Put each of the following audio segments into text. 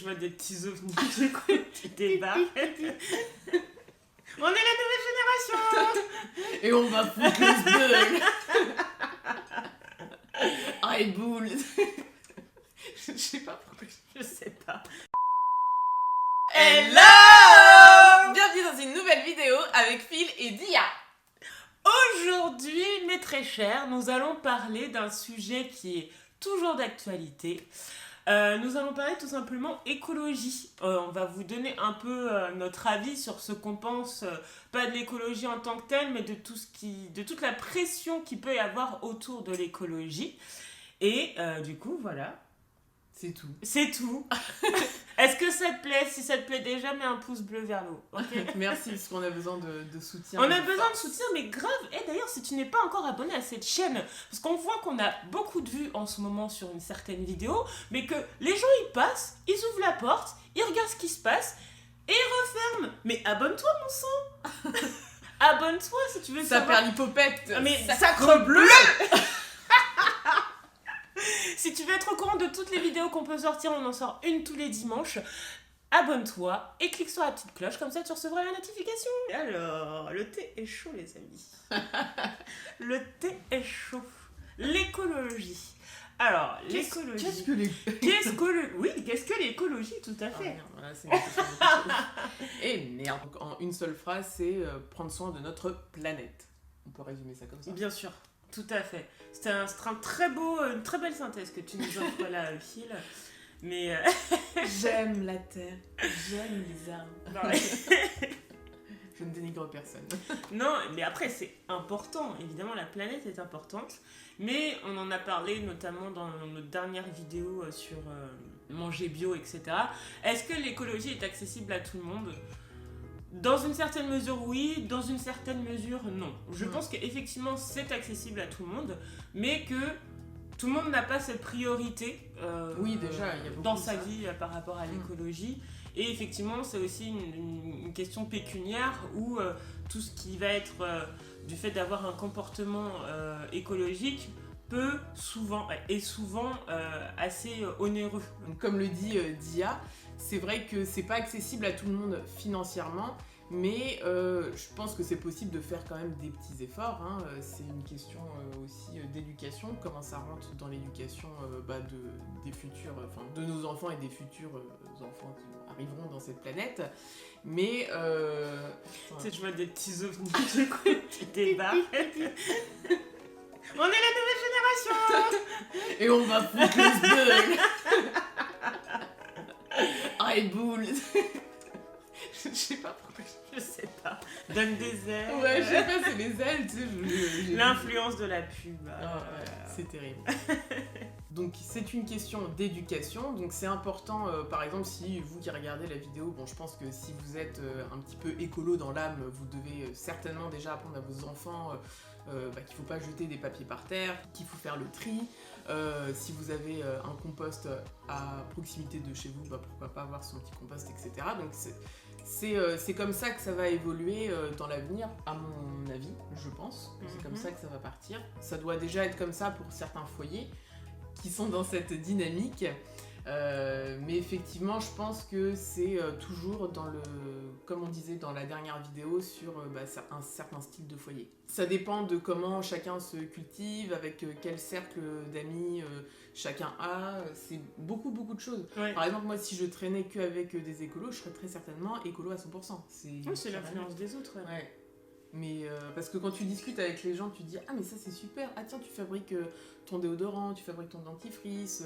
Je vois des petits ovnis du coup qui débarquent. On est la nouvelle génération. Et on va foutre le sbeul. Ah, et boule. Je sais pas pourquoi. Je sais pas. Hello! Bienvenue dans une nouvelle vidéo avec Phil et Dia. Aujourd'hui, mes très chers, nous allons parler d'un sujet qui est toujours d'actualité. Nous allons parler tout simplement écologie. On va vous donner un peu notre avis sur ce qu'on pense, pas de l'écologie en tant que telle, mais de toute la pression qu'il peut y avoir autour de l'écologie. Et du coup, voilà. C'est tout. C'est tout. Est-ce que ça te plaît? Si ça te plaît déjà, mets un pouce bleu vers le haut. Okay. Merci, parce qu'on a besoin de soutien. On a besoin de soutien, mais grave. Et d'ailleurs, si tu n'es pas encore abonné à cette chaîne, parce qu'on voit qu'on a beaucoup de vues en ce moment sur une certaine vidéo, mais que les gens ils passent, ils ouvrent la porte, ils regardent ce qui se passe et ils referment. Mais abonne-toi, mon sang. Abonne-toi si tu veux Ça savoir. perd l'hypopète. Mais sacre bleu. Si tu veux être au courant de toutes les vidéos qu'on peut sortir, on en sort une tous les dimanches. Abonne-toi et clique sur la petite cloche, comme ça tu recevras la notification. Et alors, le thé est chaud, les amis. Le thé est chaud. L'écologie. Alors, l'écologie. Qu'est-ce que les... Qu'est-ce que l'écologie, tout à fait. Merde, voilà, c'est une question de chose. Et merde. Donc, en une seule phrase, c'est prendre soin de notre planète. On peut résumer ça comme ça. Bien sûr, tout à fait. C'était un une très belle synthèse que tu nous offres là, Phil. Mais j'aime la terre, j'aime les arbres. Non, mais... Je ne dénigre personne. Non, mais après c'est important. Évidemment, la planète est importante. Mais on en a parlé notamment dans notre dernière vidéo sur manger bio, etc. Est-ce que l'écologie est accessible à tout le monde ? Dans une certaine mesure, oui. Dans une certaine mesure, non. Je pense qu'effectivement, c'est accessible à tout le monde, mais que tout le monde n'a pas cette priorité oui, déjà, il y a beaucoup dans de sa ça. vie par rapport à l'écologie. Et effectivement, c'est aussi une question pécuniaire où tout ce qui va être du fait d'avoir un comportement écologique est souvent assez onéreux. Donc, comme le dit Dia, c'est vrai que c'est pas accessible à tout le monde financièrement, mais je pense que c'est possible de faire quand même des petits efforts. Hein. C'est une question aussi d'éducation, comment ça rentre dans l'éducation des futurs, de nos enfants et des futurs enfants qui arriveront dans cette planète. Mais tu sais, je vois des petits ovnis du coup qui débarquent. On est la nouvelle génération. Et on va foutre le sbeul. Ah, et boule. Je sais pas pourquoi. Je sais pas. Donne des ailes. Ouais, je sais pas, c'est les ailes, tu sais. L'influence de la pub. C'est terrible. Donc c'est une question d'éducation, donc c'est important, par exemple, si vous qui regardez la vidéo, bon je pense que si vous êtes un petit peu écolo dans l'âme, vous devez certainement déjà apprendre à vos enfants qu'il faut pas jeter des papiers par terre, qu'il faut faire le tri. Si vous avez un compost à proximité de chez vous, pourquoi pas avoir son petit compost, etc. Donc c'est comme ça que ça va évoluer dans l'avenir, à mon avis, je pense. C'est comme ça que ça va partir. Ça doit déjà être comme ça pour certains foyers qui sont dans cette dynamique. Mais effectivement, je pense que c'est toujours comme on disait dans la dernière vidéo, sur un certain style de foyer. Ça dépend de comment chacun se cultive, avec quel cercle d'amis chacun a. C'est beaucoup de choses. Ouais. Par exemple, moi, si je traînais qu'avec des écolos, je serais très certainement écolo à 100%. C'est l'influence des autres. Ouais. Mais parce que quand tu discutes avec les gens, tu te dis ah mais ça c'est super, ah tiens tu fabriques ton déodorant, tu fabriques ton dentifrice,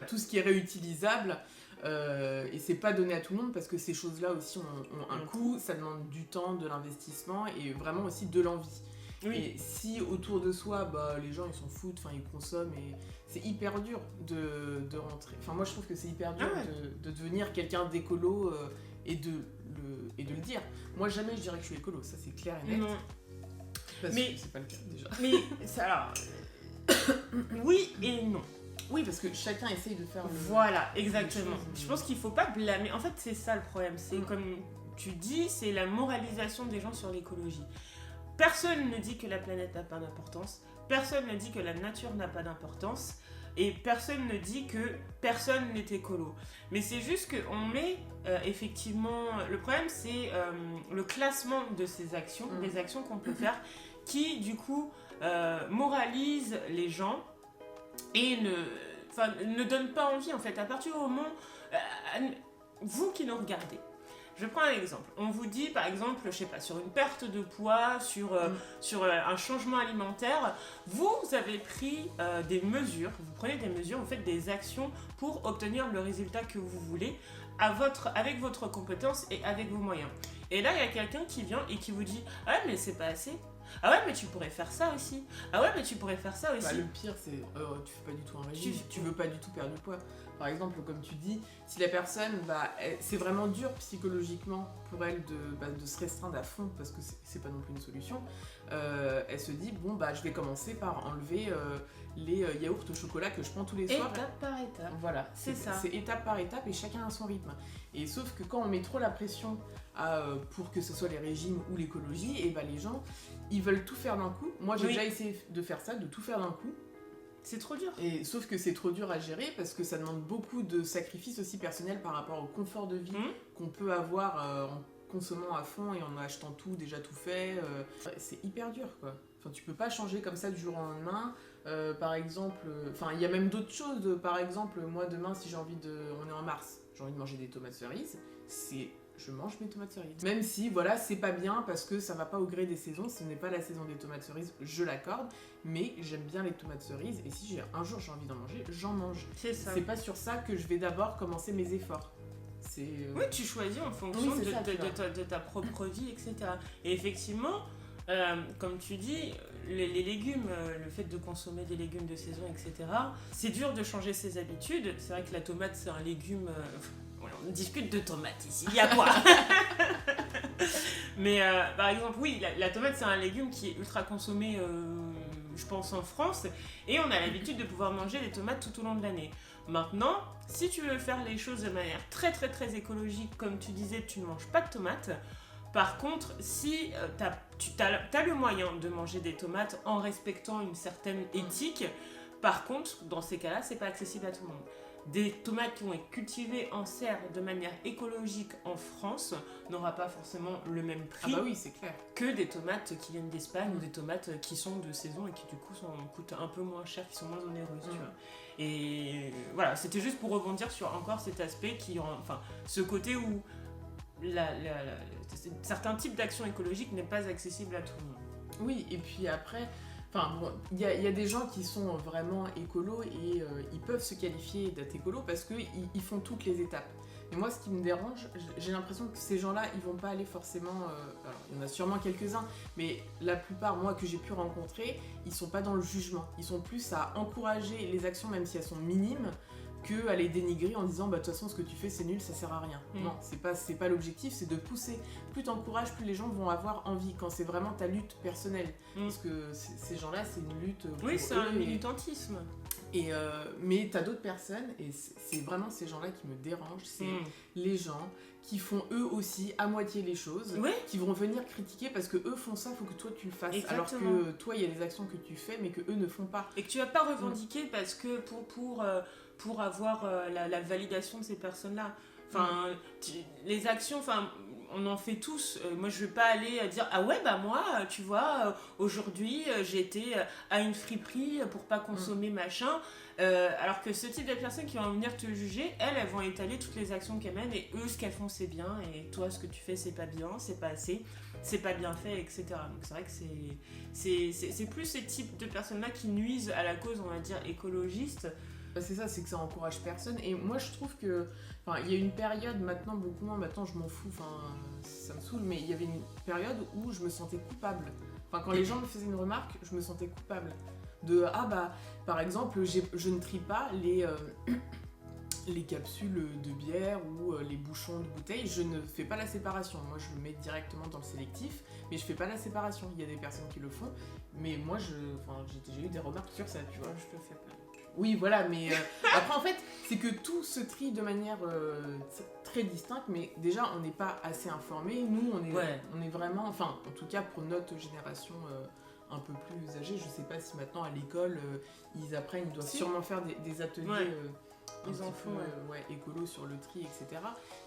tout ce qui est réutilisable, et c'est pas donné à tout le monde parce que ces choses-là aussi ont un coût, ça demande du temps, de l'investissement et vraiment aussi de l'envie. Oui. Et si autour de soi, les gens ils s'en foutent, ils consomment et c'est hyper dur de rentrer. Enfin moi je trouve que c'est hyper dur de devenir quelqu'un d'écolo et de le dire. Moi jamais je dirais que je suis écolo, ça c'est clair et net. Non. Parce mais que c'est pas le cas déjà. Mais alors oui et non. Oui, parce que chacun essaye de faire Voilà, exactement. Je pense qu'il faut pas blâmer. En fait, c'est ça le problème. C'est comme tu dis, c'est la moralisation des gens sur l'écologie. Personne ne dit que la planète n'a pas d'importance. Personne ne dit que la nature n'a pas d'importance. et personne ne dit que personne n'est écolo. Mais c'est juste qu'on met effectivement... Le problème, c'est le classement de ces actions, des actions qu'on peut faire, qui, du coup, moralise les gens et ne donne pas envie, en fait. À partir du moment... vous qui nous regardez, je prends un exemple. On vous dit, par exemple, je sais pas, sur une perte de poids, sur un changement alimentaire, vous avez pris des mesures, vous prenez des mesures, vous faites des actions pour obtenir le résultat que vous voulez avec votre compétence et avec vos moyens. Et là, il y a quelqu'un qui vient et qui vous dit « Ah ouais, mais c'est pas assez. Ah ouais, mais tu pourrais faire ça aussi. Ah ouais, mais tu pourrais faire ça aussi. » Bah, le pire, c'est tu fais pas du tout un régime, tu veux pas du tout perdre du poids. Par exemple, comme tu dis, si la personne, c'est vraiment dur psychologiquement pour elle de se restreindre à fond, parce que c'est pas non plus une solution, elle se dit, bon, je vais commencer par enlever les yaourts au chocolat que je prends tous les soirs. Étape par étape. Voilà, c'est ça. C'est étape par étape et chacun a son rythme. Et sauf que quand on met trop la pression pour que ce soit les régimes ou l'écologie, et les gens, ils veulent tout faire d'un coup. Moi, j'ai déjà essayé de faire ça, de tout faire d'un coup. C'est trop dur. Et sauf que c'est trop dur à gérer parce que ça demande beaucoup de sacrifices aussi personnels par rapport au confort de vie qu'on peut avoir en consommant à fond et en achetant tout, déjà tout fait. C'est hyper dur, quoi. Enfin, tu peux pas changer comme ça du jour au lendemain. Par exemple, il y a même d'autres choses. Par exemple, moi demain, si j'ai envie on est en mars, j'ai envie de manger des tomates cerises, je mange mes tomates cerises. Même si, voilà, c'est pas bien parce que ça va pas au gré des saisons, ce n'est pas la saison des tomates cerises, je l'accorde, mais j'aime bien les tomates cerises et si un jour j'ai envie d'en manger, j'en mange. C'est ça. C'est pas sur ça que je vais d'abord commencer mes efforts. Oui, tu choisis en fonction de ta propre vie, etc. Et effectivement, comme tu dis, les légumes, le fait de consommer des légumes de saison, etc., c'est dur de changer ses habitudes. C'est vrai que la tomate, c'est un légume... on discute de tomates ici, il y a quoi? Mais par exemple, oui, la tomate, c'est un légume qui est ultra consommé, je pense, en France. Et on a l'habitude de pouvoir manger des tomates tout au long de l'année. Maintenant, si tu veux faire les choses de manière très très très écologique, comme tu disais, tu ne manges pas de tomates. Par contre, si tu as le moyen de manger des tomates en respectant une certaine éthique, par contre, dans ces cas-là, c'est pas accessible à tout le monde. Des tomates qui ont été cultivées en serre de manière écologique en France n'aura pas forcément le même prix c'est clair. Que des tomates qui viennent d'Espagne ou des tomates qui sont de saison et qui du coup coûtent un peu moins cher, qui sont moins onéreuses. Tu vois. Et voilà, c'était juste pour rebondir sur encore cet aspect ce côté où certains types d'actions écologiques n'est pas accessible à tout le monde. Oui, et puis après... il y a des gens qui sont vraiment écolos et ils peuvent se qualifier d'être écolos parce qu'ils font toutes les étapes. Mais moi, ce qui me dérange, j'ai l'impression que ces gens-là, ils vont pas aller forcément... alors, il y en a sûrement quelques-uns, mais la plupart, moi, que j'ai pu rencontrer, ils sont pas dans le jugement. Ils sont plus à encourager les actions, même si elles sont minimes, que à les dénigrer en disant de toute façon ce que tu fais c'est nul, ça sert à rien. Non, c'est pas l'objectif, c'est de pousser. Plus t'encourages, plus les gens vont avoir envie quand c'est vraiment ta lutte personnelle. Parce que ces gens-là, c'est une lutte pour c'est un militantisme. Mais t'as d'autres personnes, et c'est vraiment ces gens-là qui me dérangent, c'est les gens qui font eux aussi à moitié les choses, qui vont venir critiquer parce que eux font ça, faut que toi tu le fasses. Exactement. Alors que toi, il y a des actions que tu fais, mais que eux ne font pas. Et que tu vas pas revendiquer parce que pour avoir la validation de ces personnes-là. Enfin, les actions, on en fait tous. Moi, je vais pas aller dire ah ouais moi, tu vois, aujourd'hui j'ai été à une friperie pour pas consommer machin. Alors que ce type de personnes qui vont venir te juger, elles vont étaler toutes les actions qu'elles mènent et eux ce qu'elles font c'est bien et toi ce que tu fais c'est pas bien, c'est pas assez, c'est pas bien fait, etc. Donc c'est vrai que c'est plus ces types de personnes-là qui nuisent à la cause, on va dire écologiste. C'est ça, c'est que ça encourage personne. Et moi, je trouve que... il y a une période, maintenant, beaucoup moins, maintenant, je m'en fous, ça me saoule, mais il y avait une période où je me sentais coupable. Quand les gens me faisaient une remarque, je me sentais coupable. Par exemple, je ne trie pas les capsules de bière ou les bouchons de bouteilles, je ne fais pas la séparation. Moi, je le mets directement dans le sélectif, mais je fais pas la séparation. Il y a des personnes qui le font, mais moi, j'ai eu des remarques sur ça, tu vois. Je le fais pas. Oui, voilà, mais après, en fait, c'est que tout se trie de manière très distincte, mais déjà, on n'est pas assez informés. Nous, on est vraiment, en tout cas, pour notre génération un peu plus âgés. Je sais pas si maintenant à l'école ils apprennent, ils doivent sûrement faire des ateliers les enfants écolo sur le tri, etc.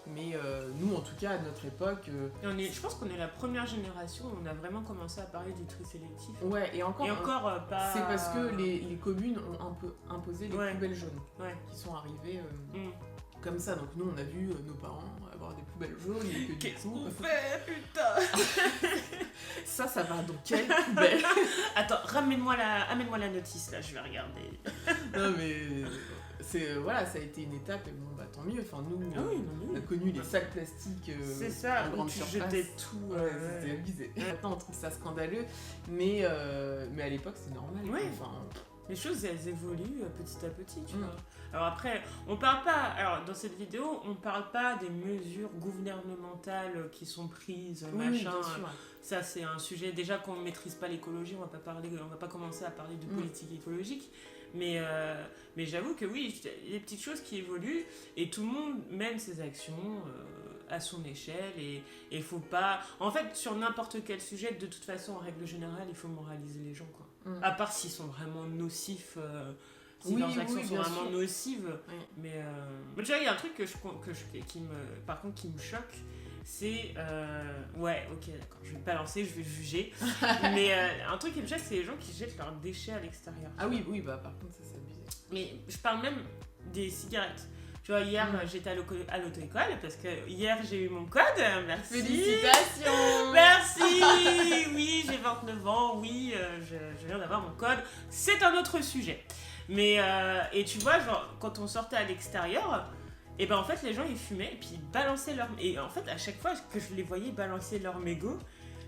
Mais nous, en tout cas, à notre époque... je pense qu'on est la première génération où on a vraiment commencé à parler du tri sélectif. Ouais, et encore pas... C'est parce que les communes ont un peu imposé les poubelles jaunes qui sont arrivées comme ça. Donc nous, on a vu nos parents avoir des poubelles jaunes. Qu'est-ce qu'on fait, putain? Ça va dans quelle poubelle? Attends, amène-moi la notice, là, je vais regarder. Non, mais... ça a été une étape, et bon, bah tant mieux. Enfin, nous, on a connu les sacs plastiques c'est ça, en grande tu surface. jetais tout. C'était abusé. Maintenant, on trouve ça scandaleux, mais à l'époque, c'est normal. Oui. Enfin, les choses, elles évoluent petit à petit, tu vois. Alors après, on parle pas... Alors, dans cette vidéo, on parle pas des mesures gouvernementales qui sont prises, machin. Bien sûr. Ça, c'est un sujet... Déjà, qu'on ne maîtrise pas l'écologie, on va pas commencer à parler de politique écologique. Mais j'avoue que oui, il y a des petites choses qui évoluent et tout le monde mène ses actions à son échelle et faut pas... En fait, sur n'importe quel sujet, de toute façon, en règle générale, il faut moraliser les gens, quoi. À part s'ils sont vraiment nocifs, leurs actions sont vraiment nocives. Oui. Mais tu vois, il y a un truc par contre, qui me choque. C'est... Ouais, ok, d'accord, je vais pas lancer, je vais juger. Mais un truc qui me choque, c'est les gens qui jettent leurs déchets à l'extérieur. Ah oui, bah par contre, ça c'est abusé. Mais je parle même des cigarettes. Tu vois, hier, j'étais à l'auto-école parce que hier, j'ai eu mon code. Merci. Félicitations. Merci. Oui, j'ai 29 ans. Oui, je viens d'avoir mon code. C'est un autre sujet. Mais, et tu vois, genre, quand on sortait à l'extérieur... Et ben en fait les gens ils fumaient et puis ils balançaient leur... Et en fait à chaque fois que je les voyais balancer leur mégot,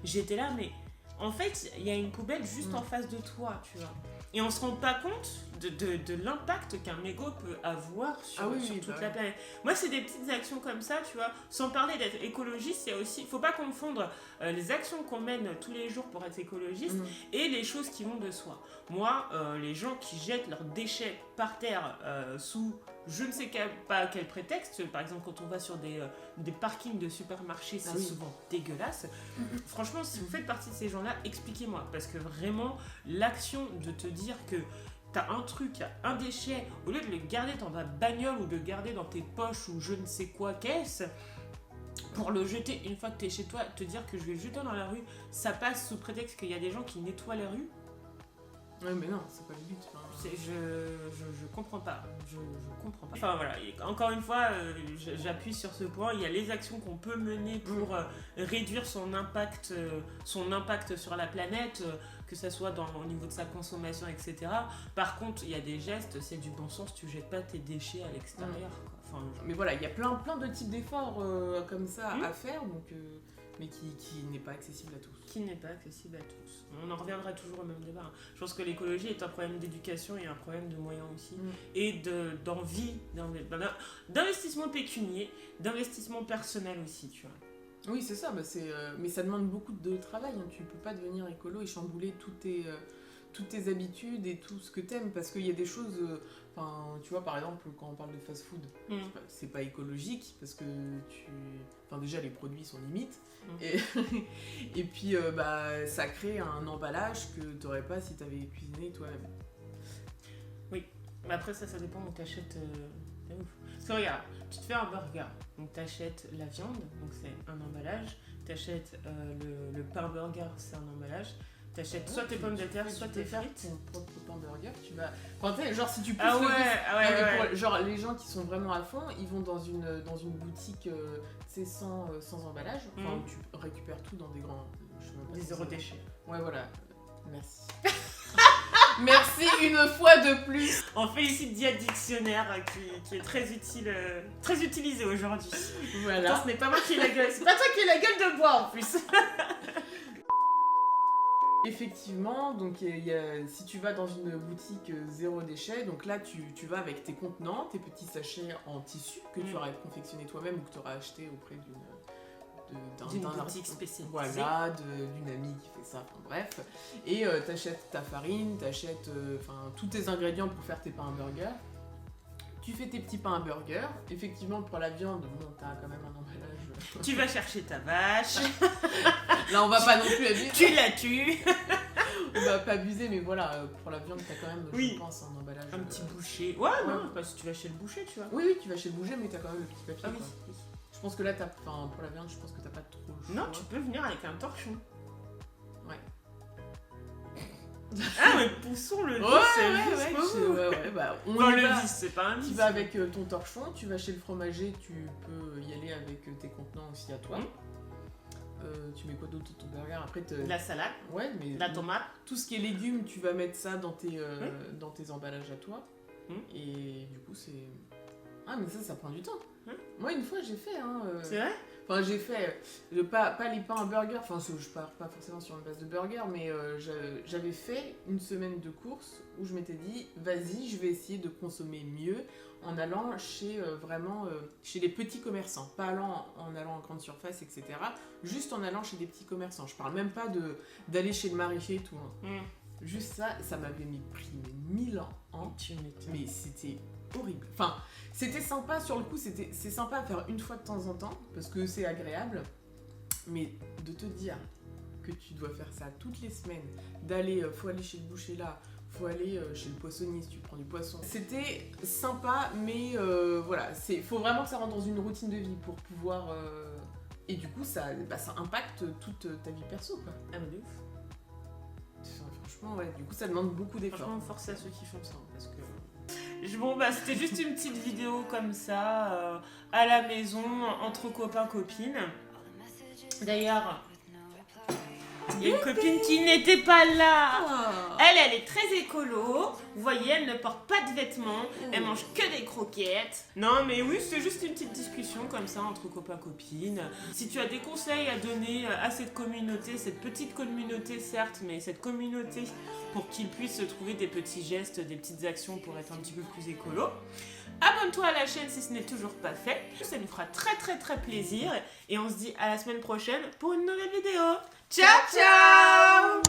j'étais là mais en fait il y a une poubelle juste en face de toi, tu vois. Et on se rend pas compte de l'impact qu'un mégot peut avoir sur toute la planète. Moi c'est des petites actions comme ça, tu vois. Sans parler d'être écologiste, il y a aussi... Faut pas confondre les actions qu'on mène tous les jours pour être écologiste et les choses qui vont de soi. Moi, les gens qui jettent leurs déchets par terre sous... Je ne sais pas quel prétexte, par exemple quand on va sur des parkings de supermarchés, c'est souvent dégueulasse. Franchement, si vous faites partie de ces gens-là, expliquez-moi. Parce que vraiment, l'action de te dire que t'as un truc, un déchet, au lieu de le garder dans ta bagnole ou de le garder dans tes poches ou je ne sais quoi qu'est-ce, pour le jeter une fois que t'es chez toi, te dire que je vais le jeter dans la rue, ça passe sous prétexte qu'il y a des gens qui nettoient les rues. Ouais, mais non, c'est pas le but. Enfin... Je comprends pas. Je comprends pas. Enfin voilà, et encore une fois, j'appuie sur ce point. Il y a les actions qu'on peut mener pour réduire son impact sur la planète, que ça soit au niveau de sa consommation, etc. Par contre, il y a des gestes, c'est du bon sens, tu jettes pas tes déchets à l'extérieur. Enfin, mais voilà, il y a plein de types d'efforts comme ça à faire, donc... mais qui n'est pas accessible à tous. Qui n'est pas accessible à tous. On en reviendra toujours au même débat. Je pense que l'écologie est un problème d'éducation et un problème de moyens aussi. Et d'envie, d'investissement pécunier, d'investissement personnel aussi, tu vois. Oui, c'est ça, mais ça demande beaucoup de travail. Hein. Tu ne peux pas devenir écolo et chambouler toutes tes habitudes et tout ce que t'aimes, parce qu'il y a des choses... tu vois, par exemple, quand on parle de fast-food, c'est pas écologique, parce que déjà, les produits sont limites, et puis, ça crée un emballage que t'aurais pas si t'avais cuisiné toi-même. Oui, mais après, ça dépend où t'achètes... Parce que regarde, tu te fais un burger, donc t'achètes la viande, donc c'est un emballage, t'achètes le pain burger, c'est un emballage, t'achètes soit tes pommes de terre, soit tes frites. Ton propre pain burger, tu vas... Enfin, tu sais, genre si tu pousses genre les gens qui sont vraiment à fond, ils vont dans une boutique, sans emballage, enfin, tu récupères tout dans des grands... Des zéro déchets. Ouais, voilà. Merci. Merci une fois de plus. On félicite Dia Dictionnaire qui est très utile, très utilisé aujourd'hui. Voilà. Attends, ce n'est pas moi qui ai la gueule, c'est pas toi qui ai la gueule de bois en plus. Effectivement, donc si tu vas dans une boutique zéro déchet, donc là tu vas avec tes contenants, tes petits sachets en tissu que tu auras confectionné toi-même ou que tu auras acheté auprès d'une boutique spécialisée. Voilà, d'une amie qui fait ça, enfin bref. Et t'achètes ta farine, t'achètes tous tes ingrédients pour faire tes pains à burger. Tu fais tes petits pains à burger. Effectivement, pour la viande, bon, t'as quand même un emballage. Tu vas chercher ta vache. Là, on va pas non plus abuser. Tu la tues. On va pas abuser, mais voilà, pour la viande, t'as quand même, Oui. je pense, un emballage. Un petit boucher. Ouais, non, parce que tu vas chez le boucher, tu vois. Oui, tu vas chez le boucher, mais t'as quand même le petit papier. Ah oui, quoi. oui. Je pense que là, pour la viande, je pense que t'as pas trop le choix. Non, tu peux venir avec un torchon. Ouais. Ah, mais poussons le vis, Ouais, bah, on Enfin, y le va. vis, c'est pas un vis. Tu vas avec ton torchon, tu vas chez le fromager, tu peux y aller avec tes contenants aussi à toi. Tu mets quoi d'autre dans ton burger? Après, La salade, ouais, mais la tomate. tout ce qui est légumes, tu vas mettre ça dans tes emballages à toi. Et du coup, c'est... Ah, mais ça prend du temps. Moi, une fois, j'ai fait... C'est vrai? Enfin, j'ai fait... pas les pains à burger, enfin, je pars pas forcément sur une base de burger, mais j'avais fait une semaine de courses où je m'étais dit, vas-y, je vais essayer de consommer mieux en allant chez chez les petits commerçants. Pas en allant en grande surface, etc. Juste en allant chez des petits commerçants. Je parle même pas d'aller chez le maraîcher et tout. Hein. Juste ça m'avait pris 1000 ans. Mais c'était horrible. Enfin, c'était sympa sur le coup, c'est sympa à faire une fois de temps en temps, parce que c'est agréable. Mais de te dire que tu dois faire ça toutes les semaines, faut aller chez le boucher là, faut aller chez le poissonnier si tu prends du poisson. C'était sympa, mais voilà, faut vraiment que ça rentre dans une routine de vie pour pouvoir... Et du coup, ça impacte toute ta vie perso, quoi. Ah, mais de ouf. Franchement, ouais, du coup, ça demande beaucoup d'efforts. Franchement, force à ceux qui font ça, parce que... Bon, bah, c'était juste une petite vidéo comme ça, à la maison, entre copains-copines. D'ailleurs... Il y a une copine qui n'était pas là. Elle est très écolo. Vous voyez, elle ne porte pas de vêtements. Elle mange que des croquettes. Non, mais oui, c'est juste une petite discussion comme ça entre copains-copines. Si tu as des conseils à donner à cette communauté, cette petite communauté certes, mais cette communauté pour qu'ils puissent trouver des petits gestes, des petites actions pour être un petit peu plus écolo, abonne-toi à la chaîne si ce n'est toujours pas fait. Ça nous fera très très très plaisir. Et on se dit à la semaine prochaine pour une nouvelle vidéo. Ciao ciao!